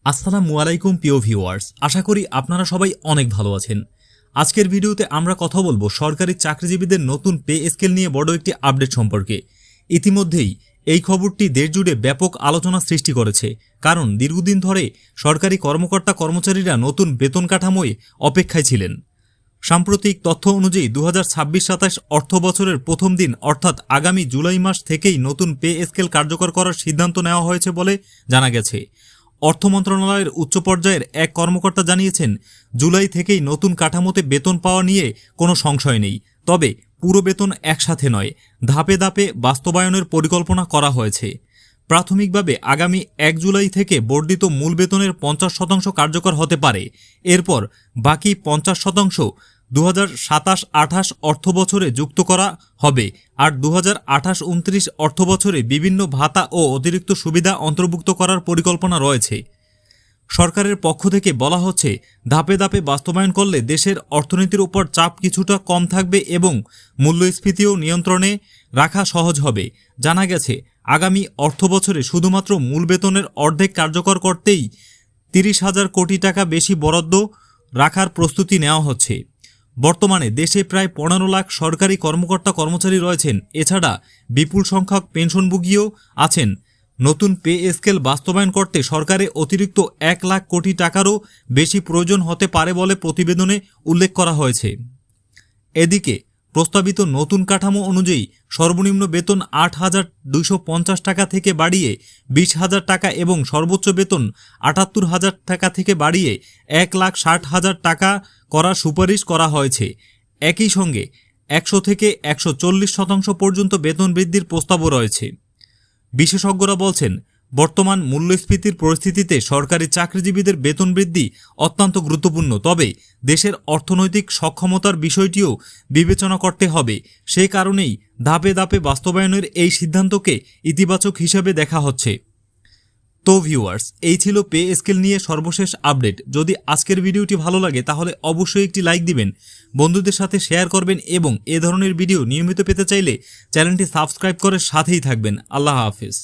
আসসালামু আলাইকুম প্রিয় ভিউয়ার্স, আশা করি আপনারা সবাই অনেক ভালো আছেন। আজকের ভিডিওতে আমরা কথা বলবো সরকারি চাকরিজীবীদের নতুন পে স্কেল নিয়ে বড় একটি আপডেট সম্পর্কে। ইতিমধ্যেই এই খবরটি দেশজুড়ে ব্যাপক আলোচনা সৃষ্টি করেছে, কারণ দীর্ঘদিন ধরে সরকারি কর্মকর্তা কর্মচারীরা নতুন বেতন কাঠামোয় অপেক্ষায় ছিলেন। সাম্প্রতিক তথ্য অনুযায়ী 2026-27 অর্থ বছরের প্রথম দিন অর্থাৎ আগামী জুলাই মাস থেকেই নতুন পে স্কেল কার্যকর করার সিদ্ধান্ত নেওয়া হয়েছে বলে জানা গেছে। অর্থ মন্ত্রণালয়ের উচ্চ পর্যায়ের এক কর্মকর্তা জানিয়েছেন, জুলাই থেকেই নতুন কাঠামোতে বেতন পাওয়া নিয়ে কোনো সংশয় নেই, তবে পুরো বেতন একসাথে নয়, ধাপে ধাপে বাস্তবায়নের পরিকল্পনা করা হয়েছে। প্রাথমিকভাবে আগামী 1 জুলাই থেকে বর্ধিত মূল বেতনের 50% কার্যকর হতে পারে। এরপর বাকি 50% 2027-28 অর্থ বছরে যুক্ত করা হবে, আর 2028-29 অর্থ বছরে বিভিন্ন ভাতা ও অতিরিক্ত সুবিধা অন্তর্ভুক্ত করার পরিকল্পনা রয়েছে। সরকারের পক্ষ থেকে বলা হচ্ছে, ধাপে ধাপে বাস্তবায়ন করলে দেশের অর্থনীতির উপর চাপ কিছুটা কম থাকবে এবং মূল্যস্ফীতিও নিয়ন্ত্রণে রাখা সহজ হবে। জানা গেছে, আগামী অর্থ বছরে শুধুমাত্র মূল বেতনের অর্ধেক কার্যকর করতেই 30,000 কোটি টাকা বেশি বরাদ্দ রাখার প্রস্তুতি নেওয়া হচ্ছে। বর্তমানে দেশে প্রায় 15 লাখ সরকারি কর্মকর্তা কর্মচারী রয়েছেন। এছাড়া বিপুল সংখ্যক পেনশনভোগীও আছেন। নতুন পে স্কেল বাস্তবায়ন করতে সরকারে অতিরিক্ত 1 লাখ কোটি টাকারও বেশি প্রয়োজন হতে পারে বলে প্রতিবেদনে উল্লেখ করা হয়েছে। এদিকে প্রস্তাবিত নতুন কাঠামো অনুযায়ী সর্বনিম্ন বেতন 8,250 টাকা থেকে বাড়িয়ে 20,000 টাকা এবং সর্বোচ্চ বেতন 78,000 টাকা থেকে বাড়িয়ে 1,60,000 টাকা করার সুপারিশ করা হয়েছে। একই সঙ্গে 100 থেকে 140% পর্যন্ত বেতন বৃদ্ধির প্রস্তাবও রয়েছে। বিশেষজ্ঞরা বলছেন, বর্তমান মূল্যস্ফীতির পরিস্থিতিতে সরকারি চাকরিজীবীদের বেতন বৃদ্ধি অত্যন্ত গুরুত্বপূর্ণ, তবে দেশের অর্থনৈতিক সক্ষমতার বিষয়টিও বিবেচনা করতে হবে। সেই কারণেই ধাপে ধাপে বাস্তবায়নের এই সিদ্ধান্তকে ইতিবাচক হিসেবে দেখা হচ্ছে। তো ভিউয়ার্স, এই ছিল পে স্কেল নিয়ে সর্বশেষ আপডেট। যদি আজকের ভিডিওটি ভালো লাগে তাহলে অবশ্যই একটি লাইক দিবেন, বন্ধুদের সাথে শেয়ার করবেন এবং এ ধরনের ভিডিও নিয়মিত পেতে চাইলে চ্যানেলটি সাবস্ক্রাইব করে সাথেই থাকবেন। আল্লাহ হাফেজ।